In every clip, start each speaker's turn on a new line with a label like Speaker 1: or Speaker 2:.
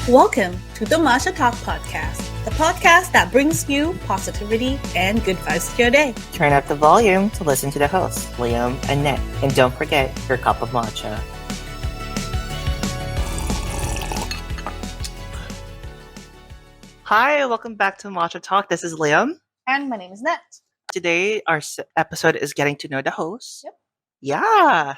Speaker 1: Welcome to the Matcha Talk podcast, the podcast that brings you positivity and good vibes to your day.
Speaker 2: Turn up the volume to listen to the hosts, Liam and Net. And don't forget your cup of matcha. Hi, welcome back to Matcha Talk. This is Liam.
Speaker 1: And my name is Net.
Speaker 2: Today, our episode is getting to know the host.
Speaker 1: Yep.
Speaker 2: Yeah.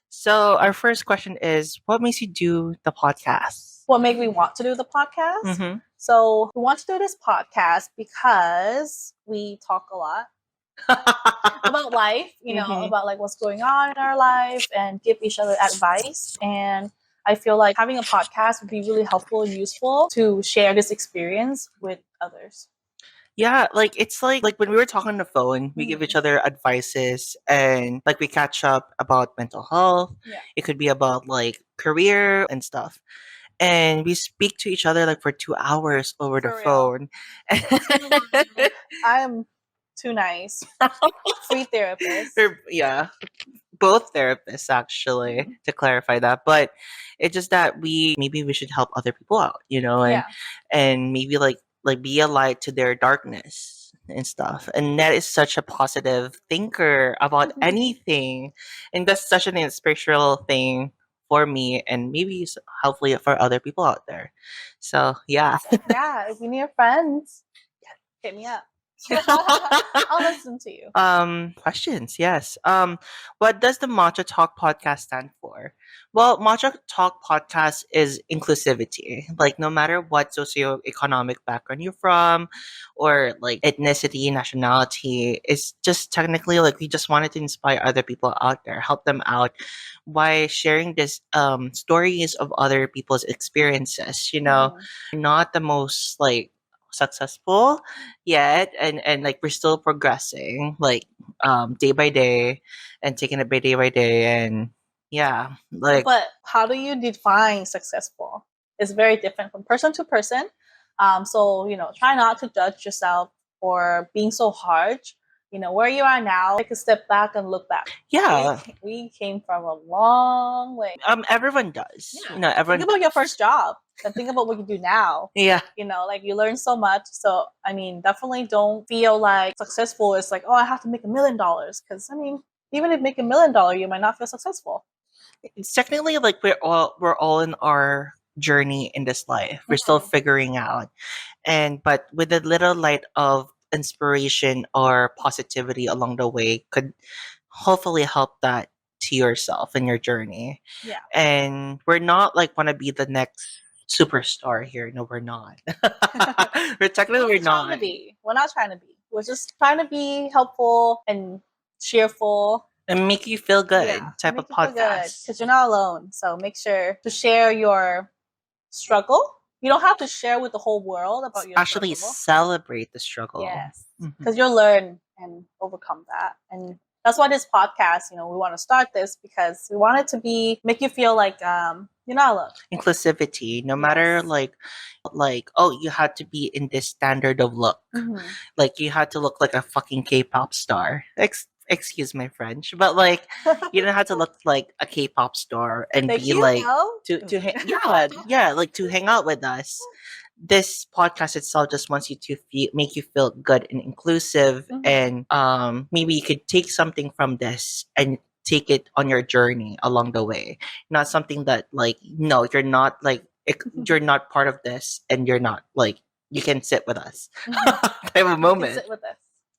Speaker 2: So, our first question is, what makes you do the podcast?
Speaker 1: What made me want to do the podcast?
Speaker 2: Mm-hmm.
Speaker 1: So we want to do this podcast because we talk a lot about life, about like what's going on in our life and give each other advice. And I feel like having a podcast would be really helpful and useful to share this experience with others.
Speaker 2: Yeah, like it's like when we were talking on the phone, we give each other advices and like we catch up about mental health.
Speaker 1: Yeah.
Speaker 2: It could be about like career and stuff. And we speak to each other like for 2 hours over the
Speaker 1: For real.
Speaker 2: phone.
Speaker 1: I am too nice. Free therapist.
Speaker 2: Yeah, both therapists actually, to clarify that. But it's just that maybe we should help other people out, and maybe like be a light to their darkness and stuff. And that is such a positive thinker about anything, and that's such an inspirational thing for me, and maybe hopefully for other people out there. So yeah.
Speaker 1: Yeah, if you need friends, hit me up. I'll listen to you.
Speaker 2: Questions, yes. What does the Matcha Talk podcast stand for? Well, Matcha Talk podcast is inclusivity. Like no matter what socioeconomic background you're from, or like ethnicity, nationality, it's just technically like we just wanted to inspire other people out there, help them out by sharing this stories of other people's experiences. Not the most like successful yet, and like we're still progressing like day by day and taking it by day, and yeah, like.
Speaker 1: But how do you define successful? It's very different from person to person. So try not to judge yourself for being so hard. Where you are now, take a step back and look back.
Speaker 2: Yeah,
Speaker 1: we came from a long way.
Speaker 2: Everyone does.
Speaker 1: Yeah.
Speaker 2: Everyone.
Speaker 1: Think about your first job and think about what you do now.
Speaker 2: Yeah.
Speaker 1: Like you learn so much. So definitely don't feel like successful is like, oh, I have to make $1 million, because even if you make $1 million, you might not feel successful.
Speaker 2: It's technically like we're all in our journey in this life. We're still figuring out, but with a little light of inspiration or positivity along the way could hopefully help that to yourself in your journey.
Speaker 1: Yeah.
Speaker 2: And we're not like want to be the next superstar here. No, we're not. We're technically not.
Speaker 1: We're not trying to be. We're just trying to be helpful and cheerful
Speaker 2: and make you feel good type of podcast.
Speaker 1: Because you're not alone. So make sure to share your struggle. You don't have to share with the whole world about your
Speaker 2: actually
Speaker 1: struggle.
Speaker 2: Celebrate the struggle.
Speaker 1: Yes, because you'll learn and overcome that. And that's why this podcast, we want to start this because we want it to make you feel like you're not alone.
Speaker 2: Inclusivity, no matter like oh, you had to be in this standard of look. Like you had to look like a fucking K-pop star. Excuse my French, but like you don't have to look like a K-pop star and be like like to hang out with us. This podcast itself just wants you to make you feel good and inclusive, and maybe you could take something from this and take it on your journey along the way. Not something that like no, you're not like you're not part of this, and you're not like you can sit with us. Type of moment.
Speaker 1: You can sit with us.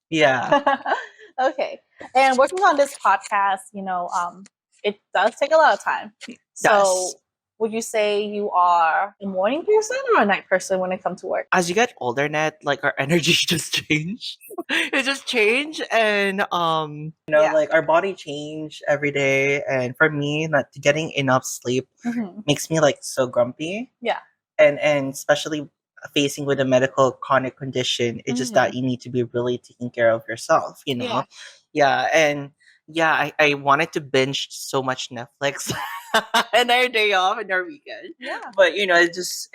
Speaker 2: Yeah.
Speaker 1: Okay. And working on this podcast, it does take a lot of time. So would you say you are a morning person or a night person when it comes to work?
Speaker 2: As you get older, Net, like our energy just changed. It just changed, and like our body change every day. And for me, not getting enough sleep makes me like so grumpy.
Speaker 1: Yeah.
Speaker 2: And especially facing with a medical chronic condition, it's just that you need to be really taking care of yourself, and I wanted to binge so much Netflix and our day off and our weekend, but it's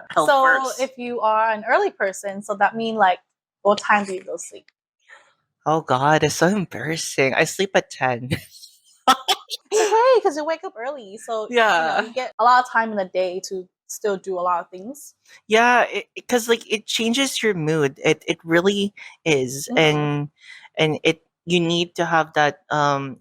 Speaker 2: health
Speaker 1: so
Speaker 2: first.
Speaker 1: If you are an early person, so that means like what time do you go sleep?
Speaker 2: Oh god, it's so embarrassing. I sleep at 10.
Speaker 1: It's okay because you wake up early, so
Speaker 2: Yeah.
Speaker 1: you get a lot of time in the day to still do a lot of things.
Speaker 2: Yeah, because like it changes your mood. It really is, and it you need to have that.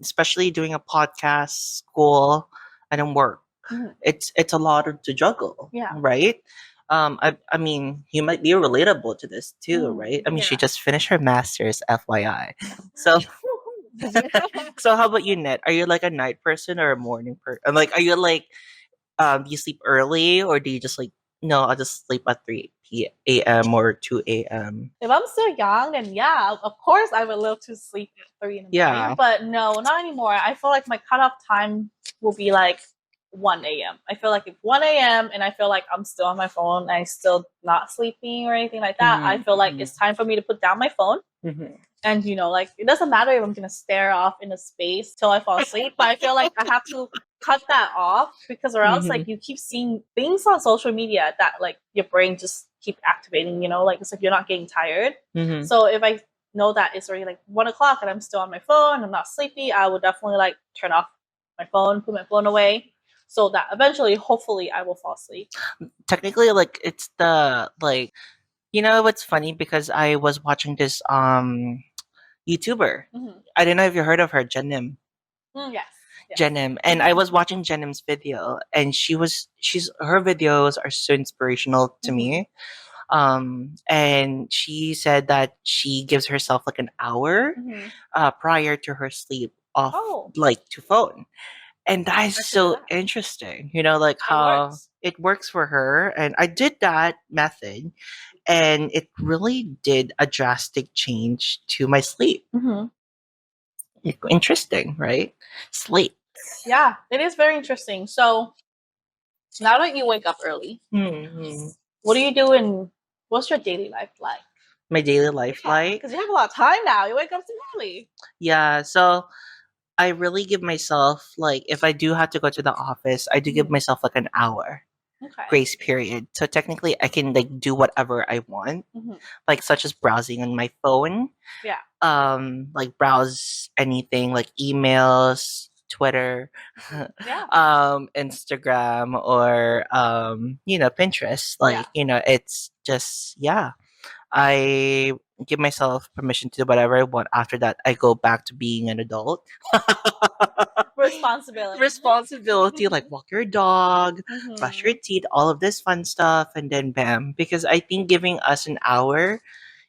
Speaker 2: Especially doing a podcast, school, and then work.
Speaker 1: Mhm.
Speaker 2: It's a lot to juggle,
Speaker 1: Yeah.
Speaker 2: right? I mean, you might be relatable to this too, right? I mean, she
Speaker 1: Yeah.
Speaker 2: just finished her master's, FYI. So, so how about you, Net? Are you like a night person or a morning person? Like, are you like do you sleep early or do you just like no, I'll just sleep at 3 a.m. or 2 a.m.
Speaker 1: If I'm still young, then yeah, of course I would love to sleep at 3 in the morning.
Speaker 2: Yeah.
Speaker 1: But no, not anymore. I feel like my cutoff time will be like 1 a.m. I feel like if 1 a.m. and I feel like I'm still on my phone, and I'm still not sleeping or anything like that, I feel like it's time for me to put down my phone. And like it doesn't matter if I'm gonna stare off into space till I fall asleep, but I feel like I have to cut that off because or else like you keep seeing things on social media that like your brain just keep activating, like it's like you're not getting tired. So if I know that it's already like 1 o'clock and I'm still on my phone, I'm not sleepy, I would definitely like turn off my phone, put my phone away, so that eventually, hopefully, I will fall asleep.
Speaker 2: Technically, like it's the like what's funny because I was watching this YouTuber. I don't know if you heard of her, Jenim.
Speaker 1: Yes.
Speaker 2: Jenim, and I was watching Jenim's video, and she's her videos are so inspirational to me. And she said that she gives herself like an hour prior to her sleep off like to phone, and that is so interesting. Like how it works for her, and I did that method, and it really did a drastic change to my sleep. Interesting, right? Sleep.
Speaker 1: Yeah, it is very interesting. So now that you wake up early, what do you do and what's your daily life like?
Speaker 2: My daily life like?
Speaker 1: Because you have a lot of time now. You wake up too early.
Speaker 2: Yeah, so I really give myself like if I do have to go to the office, I do give myself like an hour grace period. So technically I can like do whatever I want. Like such as browsing on my phone.
Speaker 1: Yeah.
Speaker 2: Like browse anything like emails, Twitter, Instagram or Pinterest. Like, it's just I give myself permission to do whatever I want. After that, I go back to being an adult. Responsibility, like walk your dog, brush your teeth, all of this fun stuff, and then bam. Because I think giving us an hour,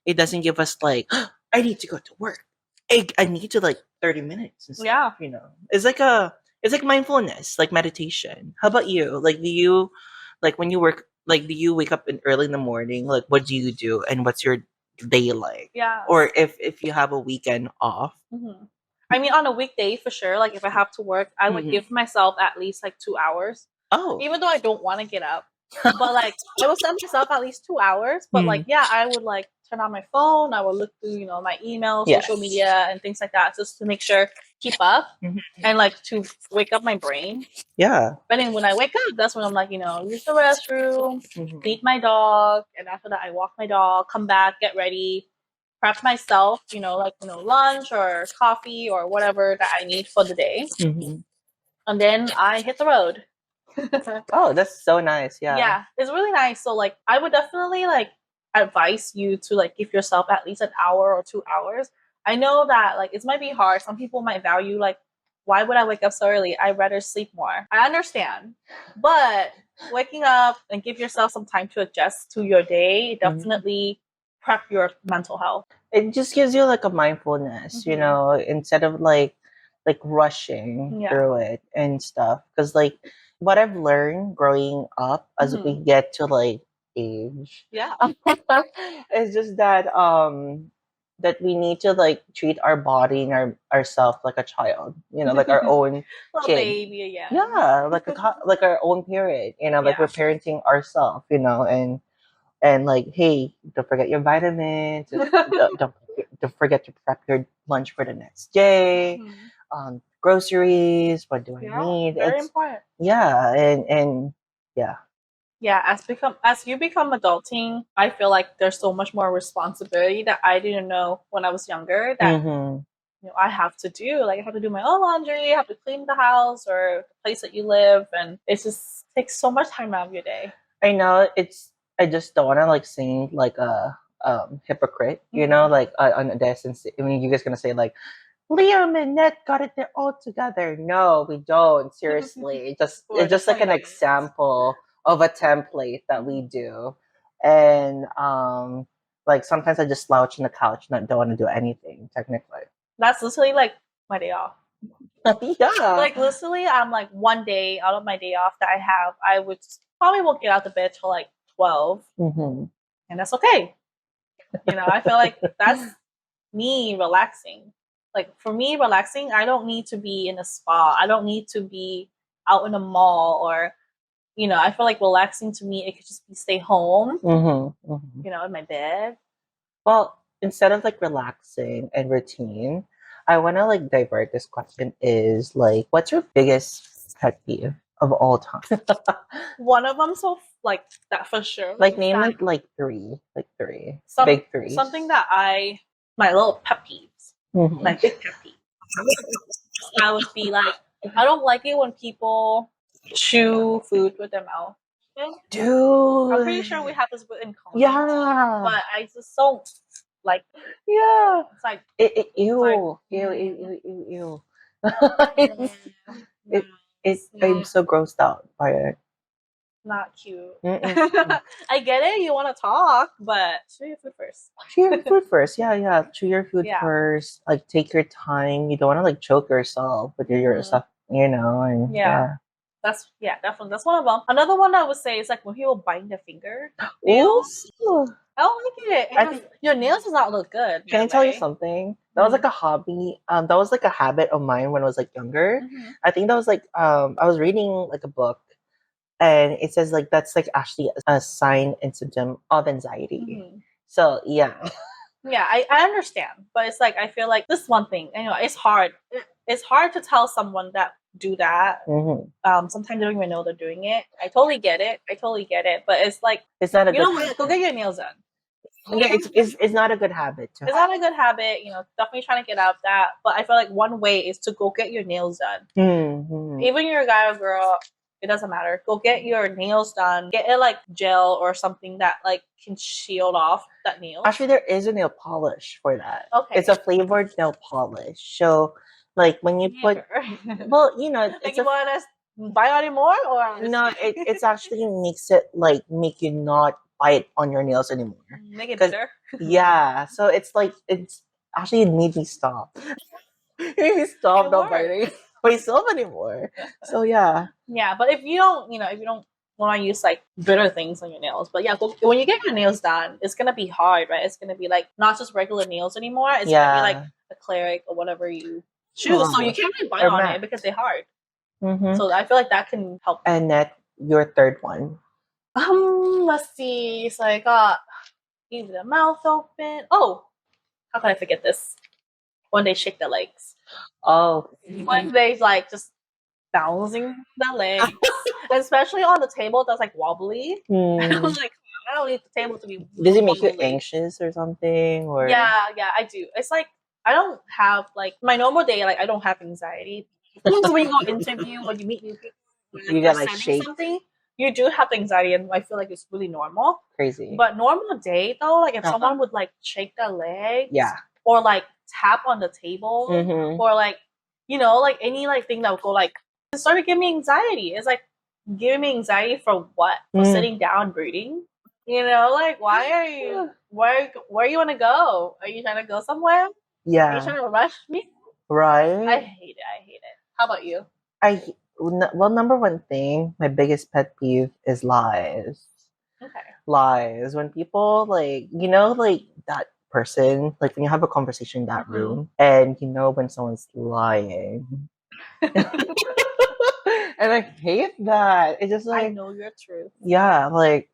Speaker 2: it doesn't give us like, I need to go to work. I need to like 30 minutes and stuff, it's like mindfulness, like meditation. How about you? Like, do you, like when you work, like, do you wake up in early in the morning? Like, what do you do? And what's your day like?
Speaker 1: Yeah.
Speaker 2: Or if you have a weekend off?
Speaker 1: I mean, on a weekday, for sure, like if I have to work, I would give myself at least like 2 hours.
Speaker 2: Oh.
Speaker 1: Even though I don't want to get up. But like I will set myself at least 2 hours. But like I would like turn on my phone. I will look through my email, social media, and things like that, just to make sure keep up and like to wake up my brain.
Speaker 2: Yeah.
Speaker 1: But then when I wake up, that's when I'm like use the restroom, feed my dog, and after that I walk my dog, come back, get ready, prep myself, like lunch or coffee or whatever that I need for the day, and then I hit the road.
Speaker 2: Oh, that's so nice.
Speaker 1: Yeah, it's really nice. So like I would definitely like advise you to like give yourself at least an hour or 2 hours. I know that like it might be hard. Some people might value like, why would I wake up so early? I'd rather sleep more. I understand. But waking up and give yourself some time to adjust to your day definitely prep your mental health.
Speaker 2: It just gives you like a mindfulness, instead of like rushing through it and stuff. Because like what I've learned growing up as we get to like age, it's just that we need to like treat our body and ourself like a child, like our own kid.
Speaker 1: Baby again.
Speaker 2: Yeah, like like our own period, like we're parenting ourselves, and like, hey, don't forget your vitamins. Don't forget to prep your lunch for the next day. Groceries. What do I need?
Speaker 1: Very important.
Speaker 2: Yeah, and yeah.
Speaker 1: Yeah, as you become adulting, I feel like there's so much more responsibility that I didn't know when I was younger. That I have to do. Like I have to do my own laundry, I have to clean the house or the place that you live, and it just takes so much time out of your day.
Speaker 2: I know I just don't want to like seem like a hypocrite, like on this, and I mean, you guys gonna say like Liam and Ned got it there all together. No, we don't. Seriously, it's just like an example of a template that we do, and like sometimes I just slouch on the couch and I don't want to do anything technically.
Speaker 1: That's literally like my day off.
Speaker 2: Yeah.
Speaker 1: Like literally, I'm like one day out of my day off that I have, I would probably won't get out of bed till like 12,
Speaker 2: Mm-hmm.
Speaker 1: and that's okay. I feel like that's me relaxing. Like for me, relaxing, I don't need to be in a spa. I don't need to be out in a mall or, I feel like relaxing to me, it could just be stay home,
Speaker 2: Mm-hmm. Mm-hmm.
Speaker 1: in my bed.
Speaker 2: Well, instead of like relaxing and routine, I want to like divert this question is like, what's your biggest pet peeve of all time?
Speaker 1: One of them, so like that for sure.
Speaker 2: Like name like three, big three.
Speaker 1: Something that my little pet peeves, my big pet peeve. I would be like, I don't like it when people chew food with their mouth.
Speaker 2: Dude,
Speaker 1: I'm pretty sure we have this in common.
Speaker 2: Yeah,
Speaker 1: But I just don't like.
Speaker 2: Yeah,
Speaker 1: It's like
Speaker 2: ew, ew. I'm so grossed out by it.
Speaker 1: Not cute. I get it. You want to talk, but chew your food first.
Speaker 2: Chew your food first. Yeah. Chew your food first. Like take your time. You don't want to like choke yourself with your stuff, and
Speaker 1: That's definitely. That's one of them. Another one I would say is like when people bite their finger. Nails. I don't like it. I think your nails does not look good.
Speaker 2: Can I tell you something? That was like a hobby. That was like a habit of mine when I was like younger. I think that was like I was reading like a book, and it says like that's like actually a sign and symptom of anxiety. So yeah.
Speaker 1: Yeah, I understand, but it's like I feel like this one thing. It's hard. It's hard to tell someone that do that. Sometimes they don't even know they're doing it. I totally get it. But it's like
Speaker 2: it's not a good
Speaker 1: what? Go get your nails done.
Speaker 2: Yeah, it's not a good habit.
Speaker 1: It's not a good habit. Definitely trying to get out of that. But I feel like one way is to go get your nails done. Even you're a guy or girl, it doesn't matter. Go get your nails done. Get it like gel or something that like can shield off that nail.
Speaker 2: Actually, there is a nail polish for that.
Speaker 1: Okay.
Speaker 2: It's a flavored nail polish. So, like when you put, well,
Speaker 1: like you want us buy any more or
Speaker 2: no, it's actually makes it like make you not bite on your nails anymore.
Speaker 1: Make it bitter.
Speaker 2: Yeah. So it's like it's actually it made me stop. It made me stop not biting myself anymore. So yeah.
Speaker 1: Yeah, but if you don't want to use like bitter things on your nails, but yeah, when you get your nails done, it's gonna be hard, right? It's gonna be like not just regular nails anymore. It's gonna be like acrylic or whatever you choose. So you can't really bite on it because they're hard. So I feel like that can help.
Speaker 2: And that your third one.
Speaker 1: Let's see. So I got leave the mouth open. Oh, how can I forget this? When they shake their legs.
Speaker 2: Oh.
Speaker 1: When they like just bouncing the legs, especially on the table that's like wobbly. I was like, I don't need the table to be.
Speaker 2: Does it make you anxious or something? Or
Speaker 1: yeah, I do. It's like I don't have like my normal day. Like I don't have anxiety. When you go interview or you meet new people,
Speaker 2: you get like shake.
Speaker 1: Something. You do have anxiety, and I feel like it's really normal.
Speaker 2: Crazy.
Speaker 1: But normal day though, like if someone would like shake their legs, or like tap on the table, or like like any like thing that would go like it started giving me anxiety. It's like giving me anxiety for what? For sitting down reading? Like why you want to go? Are you trying to go somewhere?
Speaker 2: Yeah.
Speaker 1: Are you trying to rush me?
Speaker 2: Right.
Speaker 1: I hate it. How about you?
Speaker 2: Well, number one thing, my biggest pet peeve is lies.
Speaker 1: Okay.
Speaker 2: Lies. When people like, like that person, like when you have a conversation in that room and when someone's lying. And I hate that. It's just like
Speaker 1: I know your truth.
Speaker 2: Yeah, like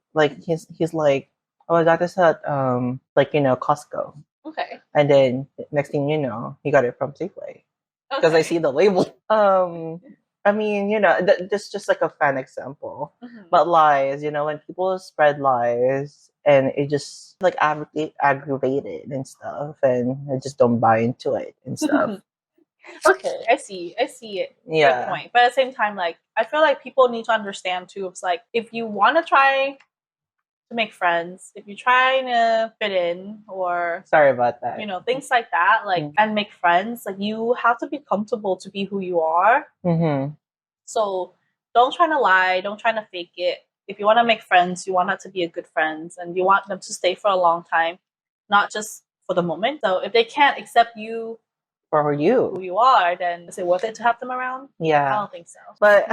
Speaker 2: he's like, oh, I got this at Costco.
Speaker 1: Okay.
Speaker 2: And then next thing you know, he got it from Safeway. Because I see the label. I mean, this is just like a fan example.
Speaker 1: Mhm.
Speaker 2: But lies, when people spread lies and it just like aggravated and stuff, and I just don't buy into it and stuff.
Speaker 1: Okay, I see it. Good
Speaker 2: Yeah.
Speaker 1: point. But at the same time, like I feel like people need to understand too. It's like if you want to try to make friends, if you're trying to fit in, or
Speaker 2: Sorry about that.
Speaker 1: things like that, like
Speaker 2: Mhm.
Speaker 1: and make friends, like you have to be comfortable to be who you are.
Speaker 2: Mm-hmm.
Speaker 1: So don't try to lie, don't try to fake it. If you want to make friends, you want that to be a good friends, and you want them to stay for a long time, not just for the moment. So if they can't accept you
Speaker 2: For
Speaker 1: who
Speaker 2: you.
Speaker 1: you are, then is it worth it to have them around? I
Speaker 2: Yeah.
Speaker 1: don't think so.
Speaker 2: But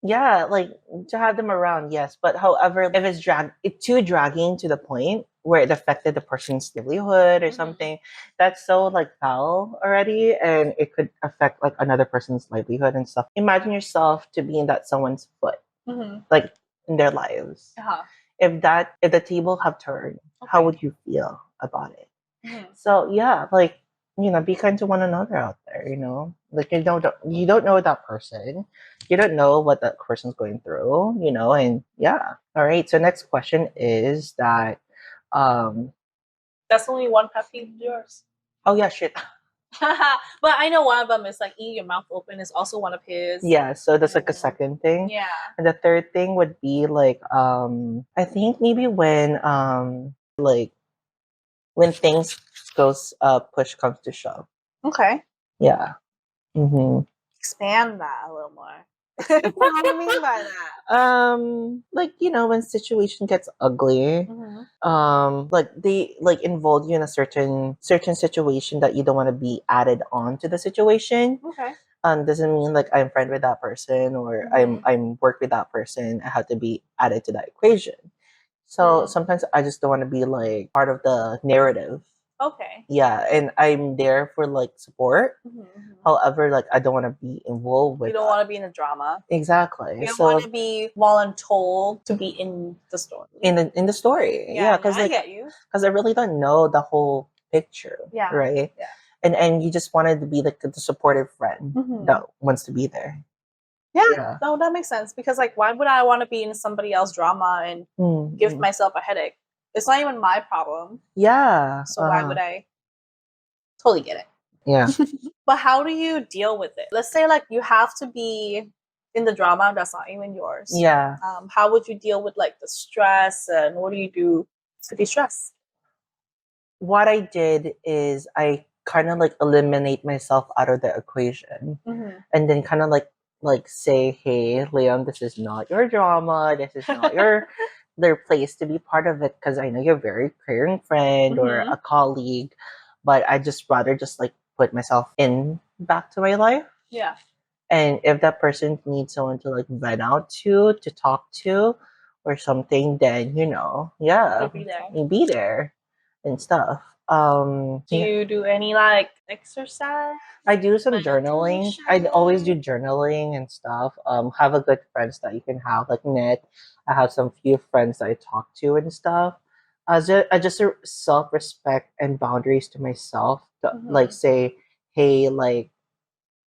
Speaker 2: yeah, like to have them around, yes. But however, if it's too dragging to the point where it affected the person's livelihood or
Speaker 1: Mhm.
Speaker 2: something, that's so like foul already, and it could affect like another person's livelihood and stuff. Imagine yourself to be in that someone's foot,
Speaker 1: Mhm.
Speaker 2: like in their lives.
Speaker 1: Uh-huh.
Speaker 2: If the table have turned, how
Speaker 1: Okay.
Speaker 2: would you feel about it?
Speaker 1: Mhm.
Speaker 2: So yeah, like be kind to one another out there. Like you don't know that person, you don't know what that person's going through. And yeah. All right. So next question is that, um,
Speaker 1: That's only one pet peeve of yours.
Speaker 2: oh yeah, shit.
Speaker 1: But I know one of them is like eating your mouth open is also one of his.
Speaker 2: Yeah. So that's like a
Speaker 1: Mhm.
Speaker 2: second thing,
Speaker 1: Yeah.
Speaker 2: and the third thing would be like, I think maybe when things goes push comes to shove.
Speaker 1: Okay.
Speaker 2: Yeah. Mm-hmm.
Speaker 1: Expand that a little more. What do you mean by that?
Speaker 2: Like when situation gets ugly,
Speaker 1: Mhm.
Speaker 2: like they like involve you in a certain situation that you don't want to be added on to the situation.
Speaker 1: Okay.
Speaker 2: Doesn't mean like I'm friend with that person or
Speaker 1: Mhm.
Speaker 2: I'm work with that person. I have to be added to that equation. So
Speaker 1: Mm.
Speaker 2: sometimes I just don't want to be like part of the narrative.
Speaker 1: Okay.
Speaker 2: Yeah, and I'm there for like support.
Speaker 1: Mhm.
Speaker 2: However, like I don't want to be involved with
Speaker 1: You don't
Speaker 2: that.
Speaker 1: want to be in a drama.
Speaker 2: Exactly.
Speaker 1: You don't
Speaker 2: So
Speaker 1: want to be voluntold to be in the story.
Speaker 2: in the story,
Speaker 1: Yeah,
Speaker 2: because
Speaker 1: no, I get you.
Speaker 2: I really don't know the whole picture,
Speaker 1: Yeah.
Speaker 2: right?
Speaker 1: Yeah.
Speaker 2: And you just wanted to be like the supportive friend
Speaker 1: Mhm.
Speaker 2: that wants to be there.
Speaker 1: Yeah.
Speaker 2: Yeah.
Speaker 1: No, that makes sense because like why would I want to be in somebody else's drama and give
Speaker 2: Mm.
Speaker 1: myself a headache? It's not even my problem.
Speaker 2: Yeah.
Speaker 1: So why would I totally get it?
Speaker 2: Yeah.
Speaker 1: But how do you deal with it? Let's say like you have to be in the drama that's not even yours.
Speaker 2: Yeah.
Speaker 1: How would you deal with like the stress and what do you do to de-stress?
Speaker 2: What I did is I kind of like eliminate myself out of the equation,
Speaker 1: Mhm.
Speaker 2: and then kind of like say, hey, Liam, this is not your drama. This is not their place to be part of it, because I know you're a very caring friend or
Speaker 1: Mhm.
Speaker 2: a colleague, but I just rather just like put myself in back to my life.
Speaker 1: Yeah.
Speaker 2: And if that person needs someone to like vent out to talk to or something, then yeah,
Speaker 1: You'll be there.
Speaker 2: you be there and stuff.
Speaker 1: Do you do any like exercise?
Speaker 2: I do some journaling. I always do journaling and stuff. Have a good friends that you can have, like Ned. I have some few friends that I talk to and stuff. I just self respect and boundaries to myself to like
Speaker 1: Mhm.
Speaker 2: say, hey, like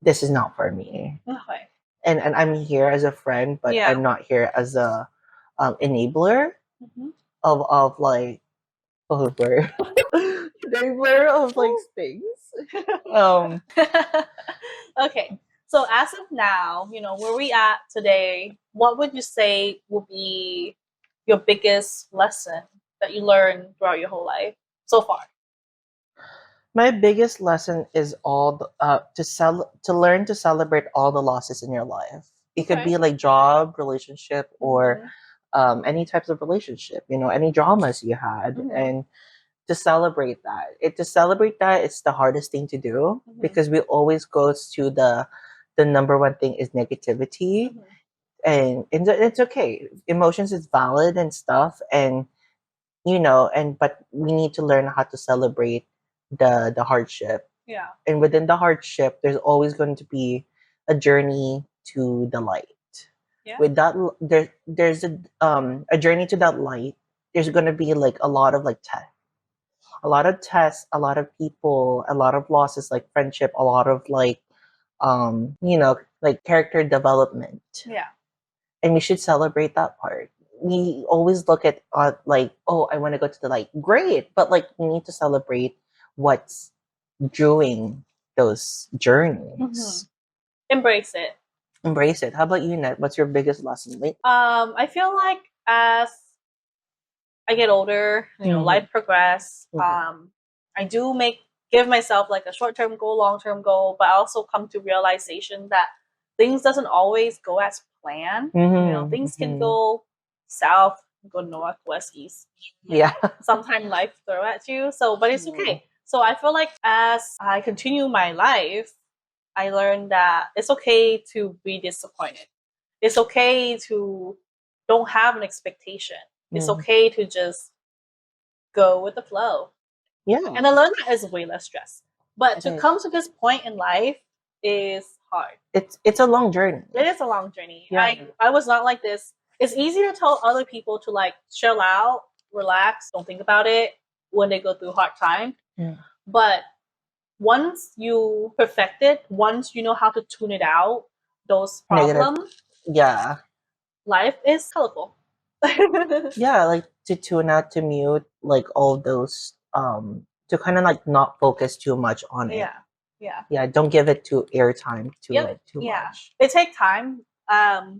Speaker 2: this is not for me,
Speaker 1: Okay.
Speaker 2: and I'm here as a friend, but
Speaker 1: Yeah.
Speaker 2: I'm not here as a enabler
Speaker 1: Mhm.
Speaker 2: of like over enabler of like things. Um,
Speaker 1: Okay. So as of now, where we at today, what would you say will be your biggest lesson that you learned throughout your whole life so far?
Speaker 2: My biggest lesson is to learn to celebrate all the losses in your life. It could
Speaker 1: Okay.
Speaker 2: be like job, relationship, or
Speaker 1: Mhm.
Speaker 2: any types of relationship. Any dramas you had,
Speaker 1: Mhm.
Speaker 2: and to celebrate that. To celebrate that, it's the hardest thing to do,
Speaker 1: Mhm.
Speaker 2: because we always goes to the number one thing is negativity,
Speaker 1: Mhm.
Speaker 2: and it's okay. Emotions is valid and stuff, and but we need to learn how to celebrate the hardship,
Speaker 1: Yeah.
Speaker 2: and within the hardship there's always going to be a journey to the light.
Speaker 1: Yeah.
Speaker 2: With that there's a journey to that light. There's going to be like a lot of like a lot of tests, a lot of people, a lot of losses, like friendship, a lot of like like character development.
Speaker 1: Yeah.
Speaker 2: And we should celebrate that part. We always look at like, oh, I want to go to the light. Great, but like we need to celebrate what's during those journeys.
Speaker 1: Embrace it.
Speaker 2: Embrace it. How about you, Net? What's your biggest lesson? Like,
Speaker 1: I feel like as I get older, life progress. I do give myself like a short-term goal, long-term goal, but I also come to realization that things doesn't always go as planned. Things can go south, go north, west, east.
Speaker 2: Yeah.
Speaker 1: Sometimes life throw at you. But it's okay. So I feel like as I continue my life, I learned that it's okay to be disappointed. It's okay to don't have an expectation. It's okay to just go with the flow.
Speaker 2: Yeah.
Speaker 1: And I learned that is way less stress. But to come to this point in life is hard.
Speaker 2: It's a long journey.
Speaker 1: It is a long journey.
Speaker 2: Yeah.
Speaker 1: I was not like this. It's easier to tell other people to like chill out, relax, don't think about it when they go through hard time.
Speaker 2: Yeah.
Speaker 1: But once you perfect it, once you know how to tune it out, those problems,
Speaker 2: yeah,
Speaker 1: life is colorful.
Speaker 2: Yeah, like to tune out, to mute, like all those, to kind of like not focus too much on it. Yeah, don't give it too airtime to it too much.
Speaker 1: It takes time.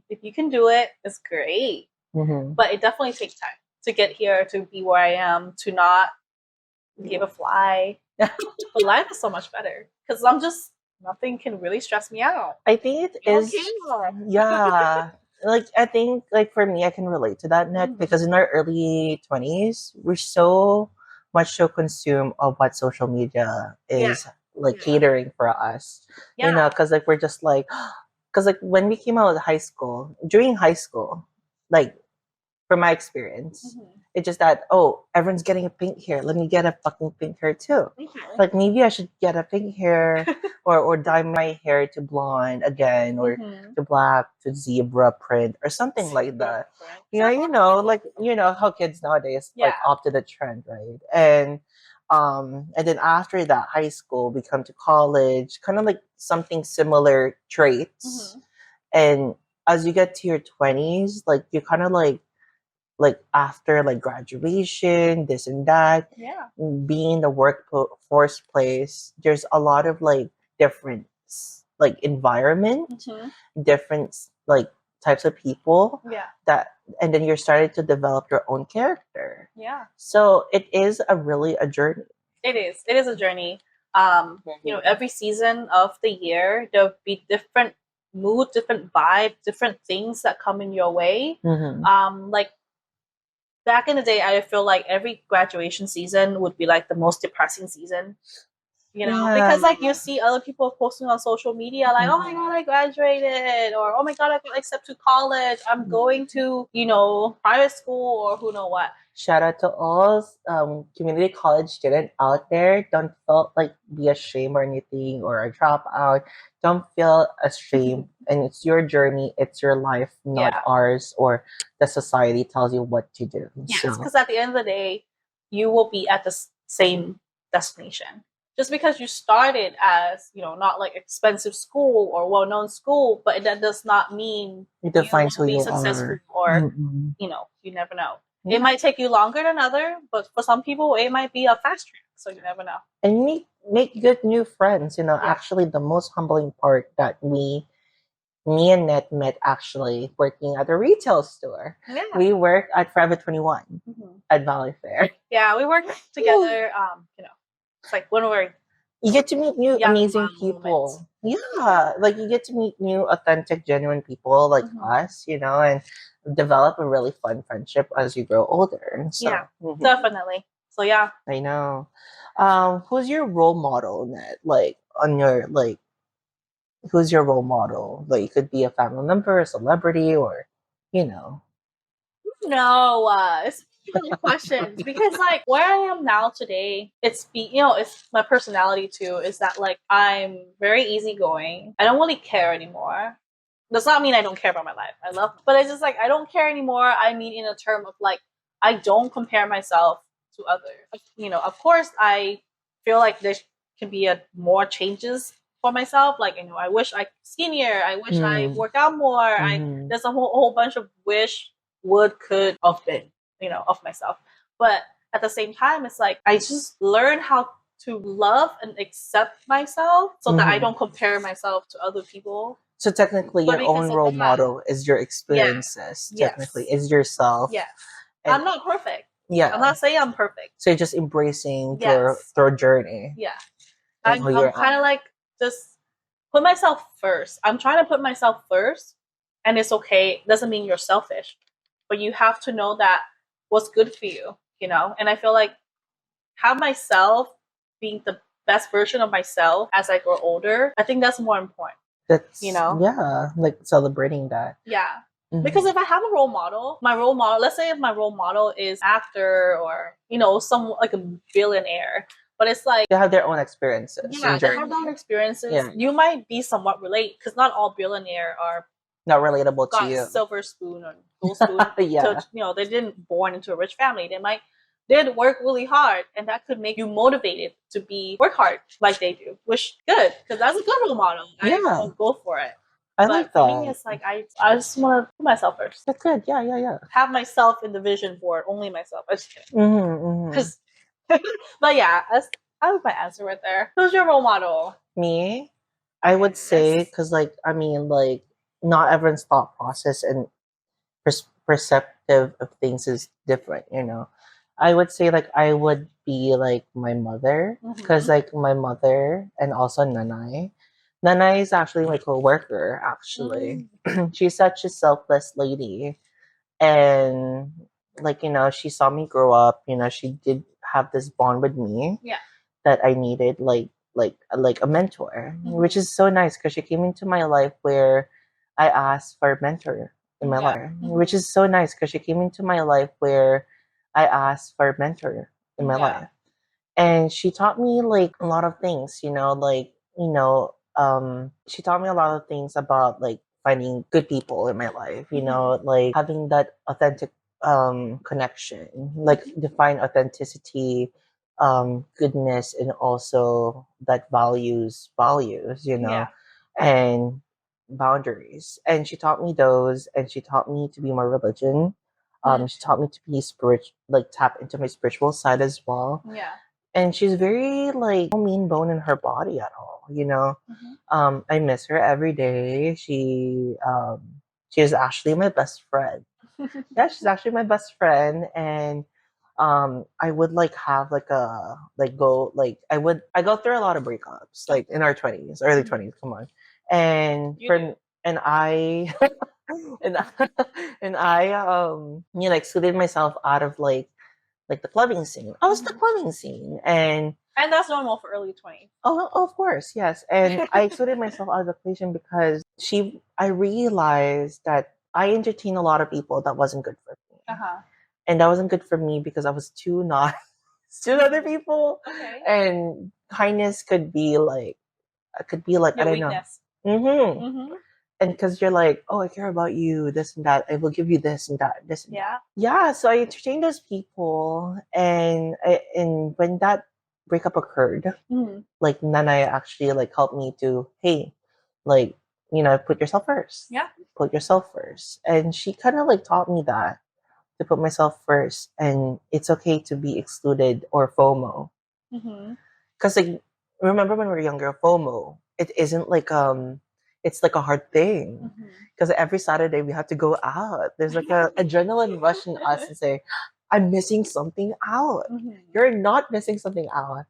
Speaker 1: If you can do it, it's great. But it definitely takes time to get here, to be where I am, to not give a fly. But life is so much better because nothing can really stress me out.
Speaker 2: I think it is. Yeah. Like, I think, like, for me, I can relate to that, Net, because in our early 20s, we're so much so consumed of what social media is like catering for us. Because like we're just like, because like when we came out of high school, during high school, like from my experience, it's just that, oh, everyone's getting a pink hair. Let me get a fucking pink hair too. Like maybe I should get a pink hair or dye my hair to blonde again or to black, to zebra print or something like that. Like how kids nowadays like opt to the trend, right? And then after that, high school, we come to college, kind of like something similar traits. And as you get to your 20s, like you kind of like after like graduation, this and that, being in the workforce place, there's a lot of like different like environment, different like types of people and then you're starting to develop your own character. So it is really a journey.
Speaker 1: It is a journey. Every season of the year there'll be different mood, different vibe, different things that come in your way. Like back in the day, I feel like every graduation season would be like the most depressing season. Because like you see other people posting on social media like, oh my god, I graduated, or oh my god, I got accepted to college, I'm going to private school, or who know what.
Speaker 2: Shout out to all community college students out there. Don't feel like be ashamed or anything or a dropout. Don't feel ashamed. And it's your journey. It's your life, not ours or the society tells you what to do.
Speaker 1: Yes, because at the end of the day, you will be at the same destination. Just because you started as, not like expensive school or well-known school, but that does not mean
Speaker 2: it defines who you are.
Speaker 1: Successful or, you never know. It might take you longer than other, but for some people, it might be a fast track. So you never know.
Speaker 2: And make good new friends. Actually, the most humbling part that me and Net met actually working at a retail store. Yeah. We worked at Forever 21 at Valley Fair.
Speaker 1: Yeah, we worked together. It's like when
Speaker 2: you get to meet new amazing people. Yeah, like you get to meet new, authentic, genuine people like us, and develop a really fun friendship as you grow older. So,
Speaker 1: definitely. So yeah,
Speaker 2: I know. Who's your role model, Net? Like on your who's your role model? Like it could be a family member, a celebrity, or
Speaker 1: No, it's questions because like where I am now today, it's my personality too. Is that like I'm very easygoing. I don't really care anymore. Does not mean I don't care about my life. I love, but it's just like I don't care anymore. I mean, in a term of like I don't compare myself to others. Of course, I feel like there can be more changes for myself. Like, I wish I skinnier. I wish I worked out more. There's a whole bunch of wish, would, could have been, of myself. But at the same time, it's like I just learn how to love and accept myself so that I don't compare myself to other people.
Speaker 2: So technically, your own role model is your experiences.
Speaker 1: Yeah.
Speaker 2: Technically, is yourself.
Speaker 1: Yeah.
Speaker 2: And
Speaker 1: I'm not perfect.
Speaker 2: yeah.
Speaker 1: I'm not saying I'm perfect.
Speaker 2: So you're just embracing your journey.
Speaker 1: Yeah.
Speaker 2: And
Speaker 1: I'm kind of like just put myself first. I'm trying to put myself first, and it's okay. It doesn't mean you're selfish, but you have to know that what's good for you, And I feel like have myself being the best version of myself as I grow older. I think that's more important.
Speaker 2: That's yeah, like celebrating that.
Speaker 1: Yeah. Because if I have a role model, let's say if my role model is actor or, some like a billionaire, but it's like
Speaker 2: they have their own experiences.
Speaker 1: Yeah, they have their own experiences. Yeah. You might be somewhat relate because not all billionaire are
Speaker 2: not relatable to you.
Speaker 1: Silver spoon or gold spoon. Yeah. So, they didn't born into a rich family. They did work really hard, and that could make you motivated to work hard like they do, which good because that's a good role model. Yeah, I go for it.
Speaker 2: I like that.
Speaker 1: For me, it's like I just want to put myself first.
Speaker 2: That's good. Yeah.
Speaker 1: Have myself in the vision board, only myself. I'm just kidding. Because, but yeah, that was my answer right there. Who's your role model?
Speaker 2: Me, I would say because not everyone's thought process and perceptive of things is different. I would say I would be my mother because my mother and also Nanay. Nanay is actually my coworker. Actually, she's such a selfless lady, and she saw me grow up. She did have this bond with me.
Speaker 1: Yeah.
Speaker 2: That I needed like a mentor, which is so nice because she came into my life where I asked for a mentor in my life, which is so nice because she came into my life where I asked for a mentor in my life. And she taught me a lot of things, she taught me a lot of things about finding good people in my life, having that authentic connection, define authenticity, goodness, and also that values, and boundaries. And she taught me those, and she taught me to be more religion. She taught me to be tap into my spiritual side as well.
Speaker 1: Yeah.
Speaker 2: And she's very no mean bone in her body at all, I miss her every day. She is actually my best friend. Yeah, she's actually my best friend. And I would have I go through a lot of breakups in our 20s, early 20s, come on. And and I and I excluded myself out of the clubbing scene. I was the clubbing scene, and
Speaker 1: that's normal for early 20s.
Speaker 2: Oh, of course, yes. And I excluded myself out of the equation because I realized that I entertained a lot of people that wasn't good for me. And that wasn't good for me because I was too nice to other people.
Speaker 1: Okay.
Speaker 2: And kindness could be
Speaker 1: your
Speaker 2: I don't
Speaker 1: weakness.
Speaker 2: know. And because you're oh, I care about you, this and that. I will give you this and that, this and that. Yeah, so I entertained those people. And when that breakup occurred, Nanay actually helped me to, hey, put yourself first.
Speaker 1: Yeah.
Speaker 2: Put yourself first. And she kind of taught me that, to put myself first. And it's okay to be excluded or FOMO. Because remember when we were younger, FOMO, it isn't it's a hard thing because every Saturday we have to go out. There's a adrenaline rush in us to say, I'm missing something out. You're not missing something out.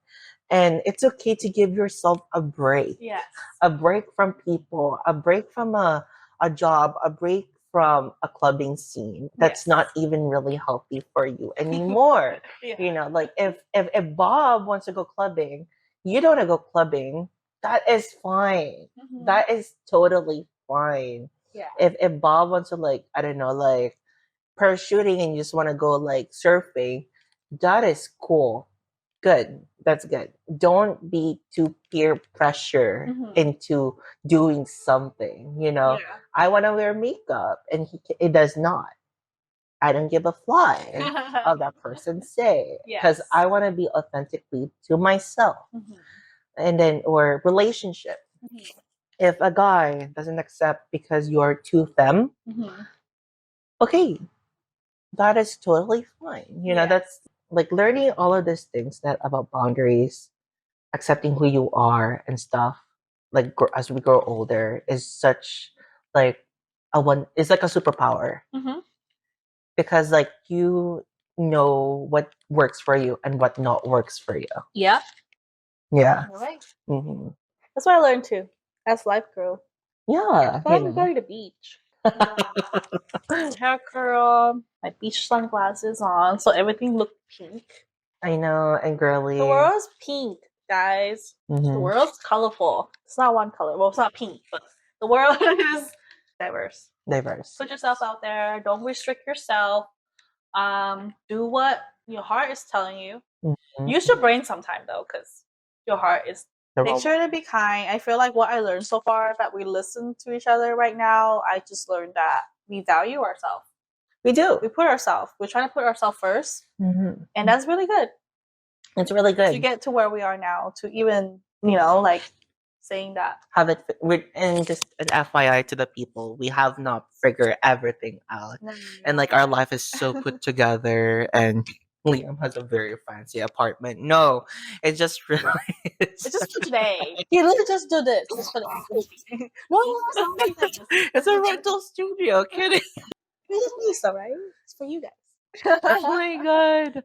Speaker 2: And it's okay to give yourself a break.
Speaker 1: Yes.
Speaker 2: A break from people, a break from a job, a break from a clubbing scene that's not even really healthy for you anymore. If Bob wants to go clubbing, you don't want to go clubbing. That is fine. That is totally fine.
Speaker 1: Yeah.
Speaker 2: If Bob wants to I don't know, parachuting and you just want to go surfing, that is cool. Good. That's good. Don't be too peer pressure into doing something. I want to wear makeup and it does not. I don't give a fly of that person say because I want to be authentically to myself. And then, or relationship.
Speaker 1: Mhm.
Speaker 2: If a guy doesn't accept because you're too femme,
Speaker 1: Mhm.
Speaker 2: okay, that is totally fine. You know,
Speaker 1: Yes.
Speaker 2: that's like learning all of these things that about boundaries, accepting who you are and stuff. Like as we grow older, is such like a one. It's like a superpower
Speaker 1: Mhm.
Speaker 2: because like you know what works for you and what not works for you.
Speaker 1: Yeah.
Speaker 2: Yeah.
Speaker 1: You're right.
Speaker 2: Hmm.
Speaker 1: That's what I learned too, as life grew.
Speaker 2: Yeah.
Speaker 1: So I'm going to the beach. Hair curl, my beach sunglasses on, so everything looked pink.
Speaker 2: I know, and girly.
Speaker 1: The world's pink, guys. The
Speaker 2: Hmm.
Speaker 1: world's colorful. It's not one color. Well, it's not pink, but the world is diverse.
Speaker 2: Diverse.
Speaker 1: Put yourself out there. Don't restrict yourself. Do what your heart is telling you.
Speaker 2: Mhm.
Speaker 1: Use your brain sometime though, because your heart is.
Speaker 2: The
Speaker 1: Make sure to be kind. I feel like what I learned so far that we listen to each other right now. I just learned that we value ourselves.
Speaker 2: We do.
Speaker 1: We put ourselves. We're trying to put ourselves first,
Speaker 2: Hmm.
Speaker 1: and that's really good
Speaker 2: It's really
Speaker 1: to
Speaker 2: good.
Speaker 1: get to where we are now. To even like saying that.
Speaker 2: Have it and just an FYI to the people, we have not figured everything out. And like our life is so put together and Liam has a very fancy apartment. No, it's just really
Speaker 1: It's just for today. You literally just do this. Just for this. No, it's not like this.
Speaker 2: it's a rental studio, kidding.
Speaker 1: It's nice, all right? It's for you guys.
Speaker 2: Oh my god.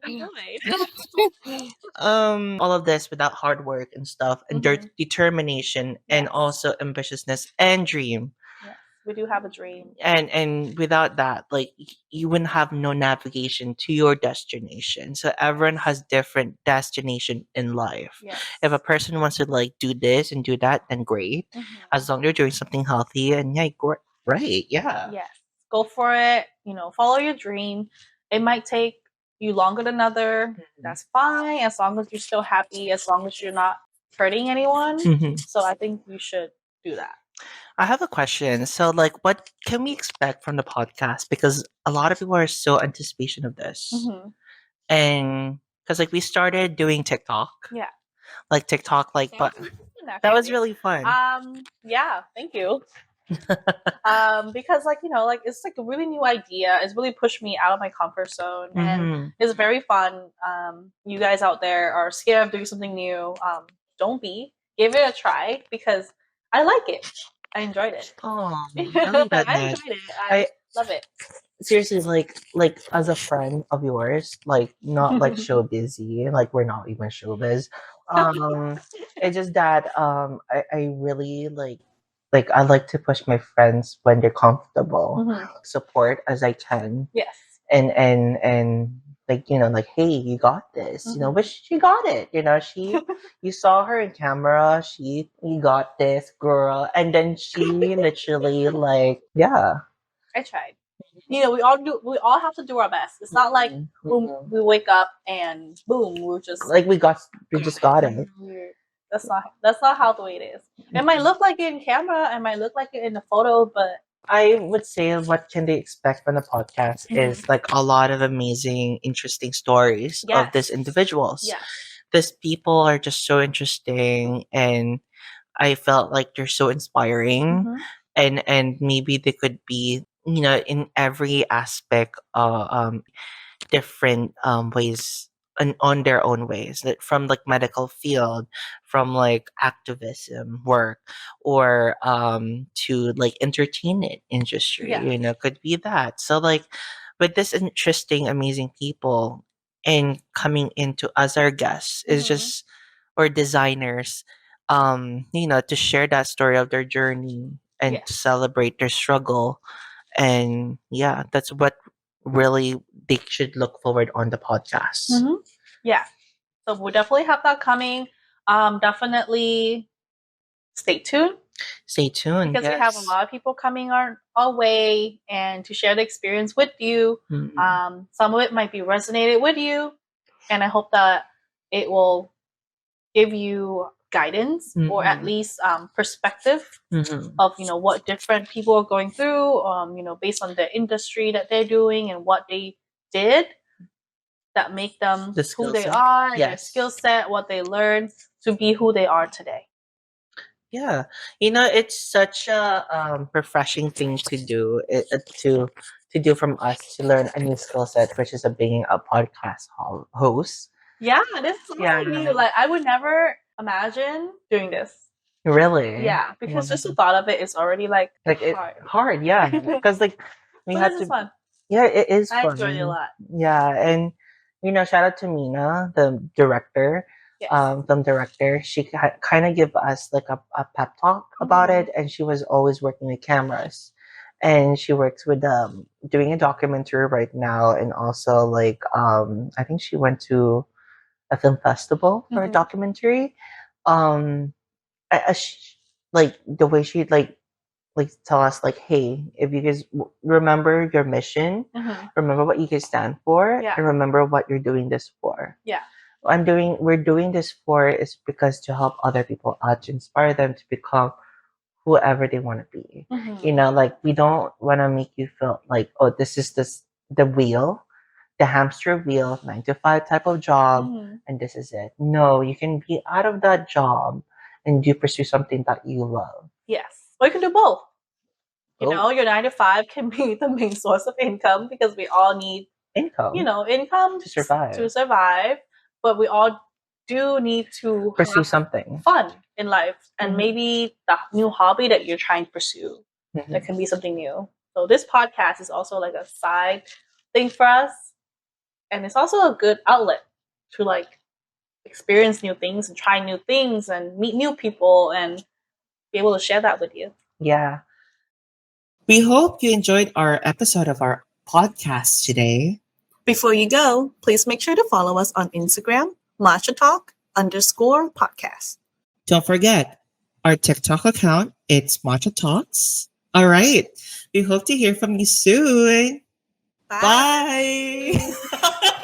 Speaker 1: Good.
Speaker 2: All of this without hard work and stuff and
Speaker 1: Mhm.
Speaker 2: determination and
Speaker 1: Yes.
Speaker 2: also ambitiousness and dream.
Speaker 1: Yes. We do have a dream.
Speaker 2: And without that, like you wouldn't have no navigation to your destination. So everyone has different destination in life.
Speaker 1: Yes.
Speaker 2: If a person wants to like do this and do that, then great.
Speaker 1: Mhm.
Speaker 2: As long as you're doing something healthy and yeah, right, yeah.
Speaker 1: Yes. Go for it. Follow your dream. It might take you longer than other. That's fine, as long as you're still happy, as long as you're not hurting anyone.
Speaker 2: Mhm.
Speaker 1: So I think you should do that.
Speaker 2: I have a question. So, like, what can we expect from the podcast? Because a lot of people are so anticipation of this,
Speaker 1: Mhm.
Speaker 2: and because like we started doing TikTok,
Speaker 1: Yeah.
Speaker 2: like TikTok, like,
Speaker 1: That
Speaker 2: but
Speaker 1: was fun,
Speaker 2: that was
Speaker 1: actually.
Speaker 2: really fun.
Speaker 1: Yeah, thank you. Because like it's like a really new idea. It's really pushed me out of my comfort zone, and
Speaker 2: Mhm.
Speaker 1: it's very fun. You guys out there are scared of doing something new. Don't be. Give it a try because I like it. I enjoyed it.
Speaker 2: Oh, I like that,
Speaker 1: I
Speaker 2: Ned.
Speaker 1: enjoyed it. I
Speaker 2: I
Speaker 1: love it.
Speaker 2: seriously like as a friend of yours, like not like show busy, like we're not even showbiz. It's just that I really like I like to push my friends when they're comfortable,
Speaker 1: Mhm.
Speaker 2: support as I can,
Speaker 1: Yes.
Speaker 2: and like like hey, you got this,
Speaker 1: Mhm.
Speaker 2: which she got it, you saw her in camera, you got this girl, and then she literally like yeah.
Speaker 1: I tried. We all have to do our best. It's not like
Speaker 2: Mhm.
Speaker 1: we wake up and boom, we're just
Speaker 2: Like we just got it.
Speaker 1: that's not how the way it is. It might look like it in camera, it might look like it in the photo, but
Speaker 2: I would say what can they expect from the podcast
Speaker 1: Mhm.
Speaker 2: is like a lot of amazing, interesting stories of these
Speaker 1: yes.
Speaker 2: individuals.
Speaker 1: Yes.
Speaker 2: These people are just so interesting, and I felt like they're so inspiring,
Speaker 1: Mhm.
Speaker 2: and maybe they could be in every aspect different ways and on their own ways, that from like medical field, from like activism work, or to like entertainment industry,
Speaker 1: Yeah.
Speaker 2: could be that. So like with this interesting amazing people and coming into as our guests is
Speaker 1: Mhm.
Speaker 2: just or designers, to share that story of their journey and to
Speaker 1: Yes.
Speaker 2: celebrate their struggle. And yeah, that's what really they should look forward on the podcast.
Speaker 1: Mhm. Yeah. So we'll definitely have that coming. Definitely stay tuned
Speaker 2: Stay tuned.
Speaker 1: because we have a
Speaker 2: Yes.
Speaker 1: lot of people coming our way and to share the experience with you.
Speaker 2: Mhm.
Speaker 1: Some of it might be resonated with you, and I hope that it will give you guidance or at
Speaker 2: Mhm.
Speaker 1: least perspective
Speaker 2: Mhm.
Speaker 1: of what different people are going through. Based on the industry that they're doing and what they did that make them
Speaker 2: The
Speaker 1: who
Speaker 2: skill
Speaker 1: they
Speaker 2: set.
Speaker 1: are, their
Speaker 2: Yes.
Speaker 1: skill set, what they learned to be who they are today.
Speaker 2: Yeah, it's such a refreshing thing to do. To do from us to learn a new skill set, which is a being a podcast host.
Speaker 1: Yeah, this is
Speaker 2: Yeah,
Speaker 1: something new. Like I would never imagine doing this.
Speaker 2: really.
Speaker 1: Yeah, because just the
Speaker 2: 100.
Speaker 1: thought of it is already like
Speaker 2: Like it
Speaker 1: hard.
Speaker 2: hard, yeah, because like we
Speaker 1: But
Speaker 2: had
Speaker 1: this is
Speaker 2: to.
Speaker 1: fun.
Speaker 2: Yeah, it is
Speaker 1: I enjoyed it a
Speaker 2: fun.
Speaker 1: lot.
Speaker 2: Yeah, and shout out to Mina, the director,
Speaker 1: Yes.
Speaker 2: film director. She kind of give us like a pep talk about
Speaker 1: Mhm.
Speaker 2: it, and she was always working with cameras, and she works with doing a documentary right now, and also like I think she went to a film festival for a
Speaker 1: Mhm.
Speaker 2: documentary. Um, like the way she like tell us like, hey, if you guys remember your mission,
Speaker 1: Mhm.
Speaker 2: remember what you guys stand for,
Speaker 1: Yeah.
Speaker 2: and remember what you're doing this for.
Speaker 1: Yeah.
Speaker 2: We're doing this for is because to help other people out, to inspire them to become whoever they want to be.
Speaker 1: Mhm.
Speaker 2: Like we don't want to make you feel like, oh, this is the wheel, the hamster wheel, 9 to 5 type of job,
Speaker 1: Mhm.
Speaker 2: and this is it. No, you can be out of that job and you pursue something that you love.
Speaker 1: Yes. Or you can do both.
Speaker 2: Oh,
Speaker 1: Your 9 to 5 can be the main source of income because we all need,
Speaker 2: income
Speaker 1: income
Speaker 2: to survive.
Speaker 1: to survive, but we all do need to
Speaker 2: Pursue
Speaker 1: have
Speaker 2: something.
Speaker 1: fun in life and
Speaker 2: Mhm.
Speaker 1: maybe the new hobby that you're trying to pursue that can be something new. So this podcast is also like a side thing for us, and it's also a good outlet to like experience new things and try new things and meet new people and be able to share that with you.
Speaker 2: Yeah. We hope you enjoyed our episode of our podcast today.
Speaker 1: Before you go, please make sure to follow us on Instagram, Matcha Talk _podcast.
Speaker 2: Don't forget our TikTok account, it's Matcha Talks. All right. We hope to hear from you soon.
Speaker 1: Bye.
Speaker 2: Bye.